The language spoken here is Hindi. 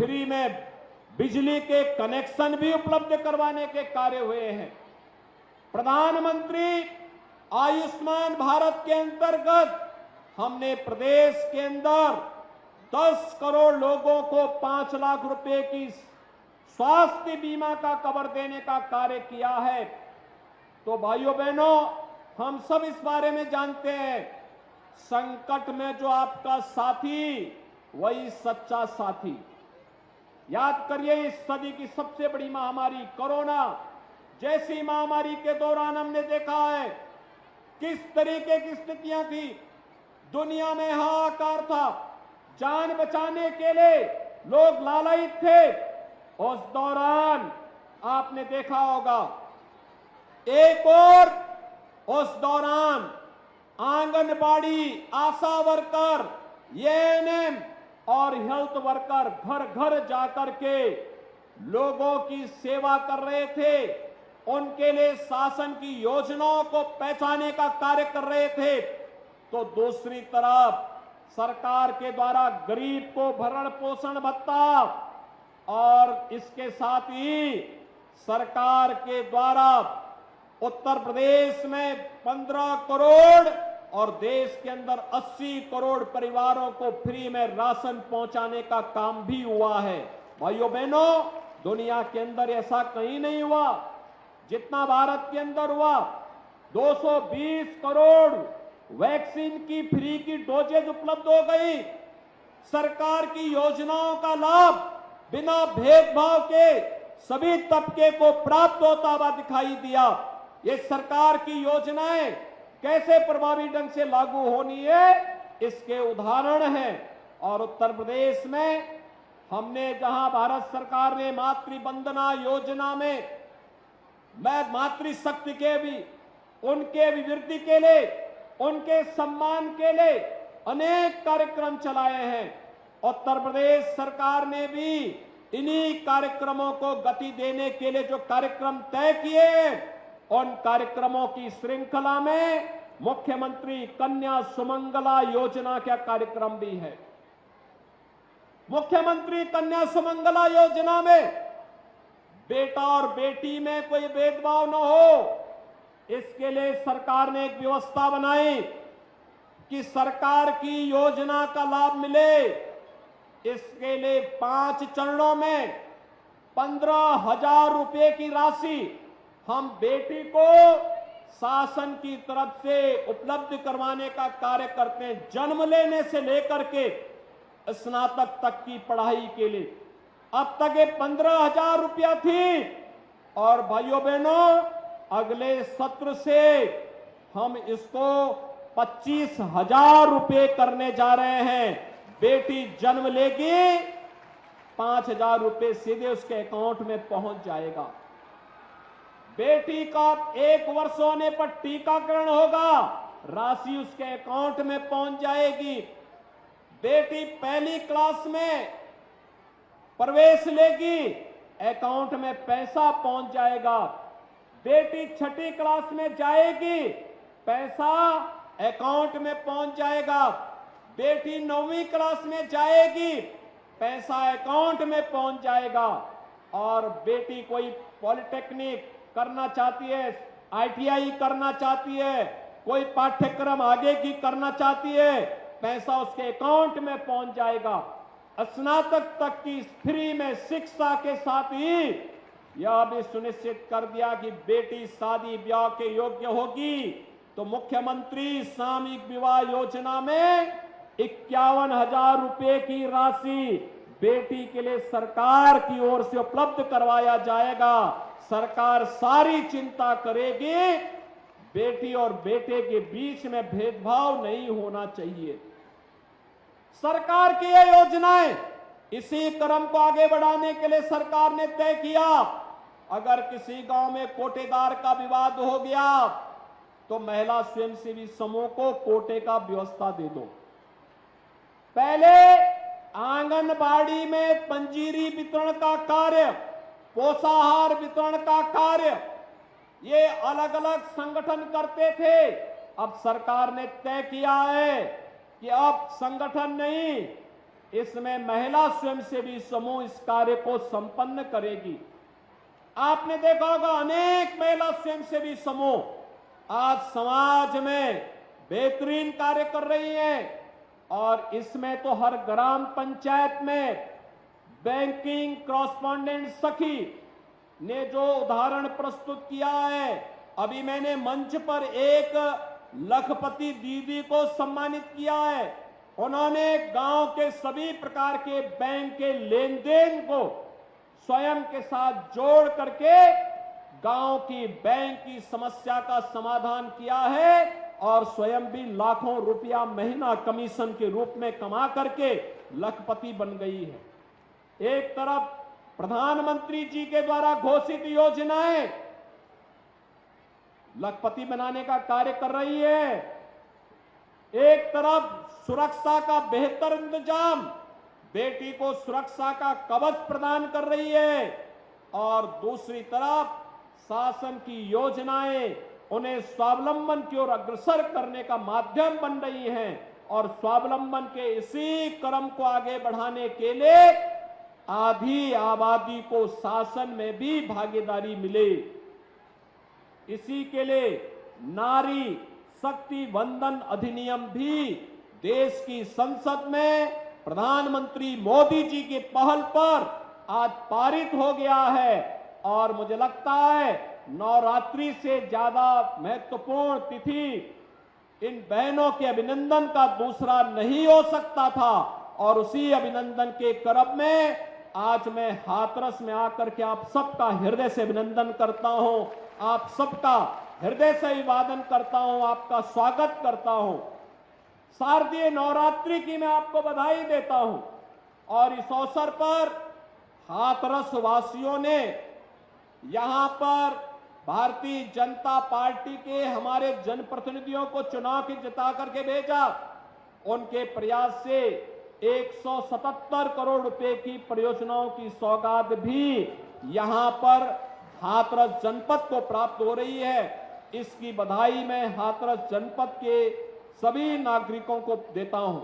फ्री में बिजली के कनेक्शन भी उपलब्ध करवाने के कार्य हुए हैं। प्रधानमंत्री आयुष्मान भारत के अंतर्गत हमने प्रदेश के अंदर 10 करोड़ लोगों को 5 लाख रुपए की स्वास्थ्य बीमा का कवर देने का कार्य किया है। तो भाइयों बहनों, हम सब इस बारे में जानते हैं, संकट में जो आपका साथी वही सच्चा साथी। याद करिए, इस सदी की सबसे बड़ी महामारी कोरोना जैसी महामारी के दौरान हमने देखा है किस तरीके की स्थितियां थी। दुनिया में हाहाकार था, जान बचाने के लिए लोग लालायित थे। उस दौरान आपने देखा होगा, एक और उस दौरान आंगनबाड़ी, आशा वर्कर, एएनएम और हेल्थ वर्कर घर घर जाकर के लोगों की सेवा कर रहे थे, उनके लिए शासन की योजनाओं को पहचाने का कार्य कर रहे थे। तो दूसरी तरफ सरकार के द्वारा गरीब को भरण पोषण भत्ता और इसके साथ ही सरकार के द्वारा उत्तर प्रदेश में 15 करोड़ और देश के अंदर 80 करोड़ परिवारों को फ्री में राशन पहुंचाने का काम भी हुआ है। भाइयों बहनों, दुनिया के अंदर ऐसा कहीं नहीं हुआ जितना भारत के अंदर हुआ। 220 करोड़ वैक्सीन की फ्री की डोजेज उपलब्ध हो गई। सरकार की योजनाओं का लाभ बिना भेदभाव के सभी तबके को प्राप्त होता हुआ दिखाई दिया। ये सरकार की योजनाएं कैसे प्रभावी ढंग से लागू होनी है, इसके उदाहरण हैं। और उत्तर प्रदेश में हमने जहां भारत सरकार ने मातृ वंदना योजना में मातृशक्ति के भी, उनके अभिवृद्धि के लिए, उनके सम्मान के लिए अनेक कार्यक्रम चलाए हैं। उत्तर प्रदेश सरकार ने भी इन्हीं कार्यक्रमों को गति देने के लिए जो कार्यक्रम तय किए, उन कार्यक्रमों की श्रृंखला में मुख्यमंत्री कन्या सुमंगला योजना का कार्यक्रम भी है। मुख्यमंत्री कन्या सुमंगला योजना में बेटा और बेटी में कोई भेदभाव न हो, इसके लिए सरकार ने एक व्यवस्था बनाई कि सरकार की योजना का लाभ मिले। इसके लिए 5 चरणों में 15,000 रुपए की राशि हम बेटी को शासन की तरफ से उपलब्ध करवाने का कार्य करते हैं, जन्म लेने से लेकर के स्नातक तक की पढ़ाई के लिए। अब तक ये 15,000 रुपया थी और भाइयों बहनों, अगले सत्र से हम इसको 25,000 रुपए करने जा रहे हैं। बेटी जन्म लेगी, 5,000 रुपए सीधे उसके अकाउंट में पहुंच जाएगा। बेटी का 1 वर्ष होने पर टीकाकरण होगा, राशि उसके अकाउंट में पहुंच जाएगी। बेटी पहली क्लास में प्रवेश लेगी, अकाउंट में पैसा पहुंच जाएगा। बेटी 6ठी क्लास में जाएगी, पैसा अकाउंट में पहुंच जाएगा। बेटी 9वीं क्लास में जाएगी, पैसा अकाउंट में पहुंच जाएगा। और बेटी कोई पॉलिटेक्निक करना चाहती है, आईटीआई करना चाहती है, कोई पाठ्यक्रम आगे की करना चाहती है, पैसा उसके अकाउंट में पहुंच जाएगा। स्नातक तक की फ्री में शिक्षा के साथ ही यह भी सुनिश्चित कर दिया कि बेटी शादी ब्याह के योग्य होगी तो मुख्यमंत्री सामूहिक विवाह योजना में 51,000 रुपए की राशि बेटी के लिए सरकार की ओर से उपलब्ध करवाया जाएगा। सरकार सारी चिंता करेगी, बेटी और बेटे के बीच में भेदभाव नहीं होना चाहिए। सरकार की ये योजनाएं, इसी क्रम को आगे बढ़ाने के लिए सरकार ने तय किया, अगर किसी गांव में कोटेदार का विवाद हो गया तो महिला स्वयंसेवी समूह को कोटे का व्यवस्था दे दो। पहले आंगनबाड़ी में पंजीरी वितरण का कार्य, पोषाहार वितरण का कार्य ये अलग अलग संगठन करते थे। अब सरकार ने तय किया है कि अब संगठन नहीं, इसमें महिला स्वयंसेवी समूह इस कार्य को संपन्न करेगी। आपने देखा होगा अनेक महिला स्वयंसेवी समूह आज समाज में बेहतरीन कार्य कर रही हैं और इसमें तो हर ग्राम पंचायत में बैंकिंग कॉरेस्पॉन्डेंट सखी ने जो उदाहरण प्रस्तुत किया है, अभी मैंने मंच पर एक लखपति दीदी को सम्मानित किया है। उन्होंने गांव के सभी प्रकार के बैंक के लेन देन को स्वयं के साथ जोड़ करके गांव की बैंक की समस्या का समाधान किया है और स्वयं भी लाखों रुपया महीना कमीशन के रूप में कमा करके लखपति बन गई है। एक तरफ प्रधानमंत्री जी के द्वारा घोषित योजनाएं लखपति बनाने का कार्य कर रही है, एक तरफ सुरक्षा का बेहतर इंतजाम, बेटी को सुरक्षा का कवच प्रदान कर रही है और दूसरी तरफ शासन की योजनाएं उन्हें स्वावलंबन की ओर अग्रसर करने का माध्यम बन रही हैं और स्वावलंबन के इसी क्रम को आगे बढ़ाने के लिए आधी आबादी को शासन में भी भागीदारी मिले। इसी के लिए नारी शक्ति वंदन अधिनियम भी देश की संसद में प्रधानमंत्री मोदी जी की पहल पर आज पारित हो गया है और मुझे लगता है नवरात्रि से ज्यादा महत्वपूर्ण तिथि इन बहनों के अभिनंदन का दूसरा नहीं हो सकता था और उसी अभिनंदन के क्रम में आज मैं हाथरस में आकर के आप सबका हृदय से अभिनंदन करता हूं, आप सबका हृदय से अभिवादन करता हूं, आपका स्वागत करता हूं। शारदीय नवरात्रि की मैं आपको बधाई देता हूं और इस अवसर पर हाथरस वासियों ने यहां पर भारतीय जनता पार्टी के हमारे जनप्रतिनिधियों को चुनाव की जिता करके भेजा। उनके प्रयास से 177 करोड़ रुपए की परियोजनाओं की सौगात भी यहां पर हाथरस जनपद को प्राप्त हो रही है। इसकी बधाई मैं हाथरस जनपद के सभी नागरिकों को देता हूं।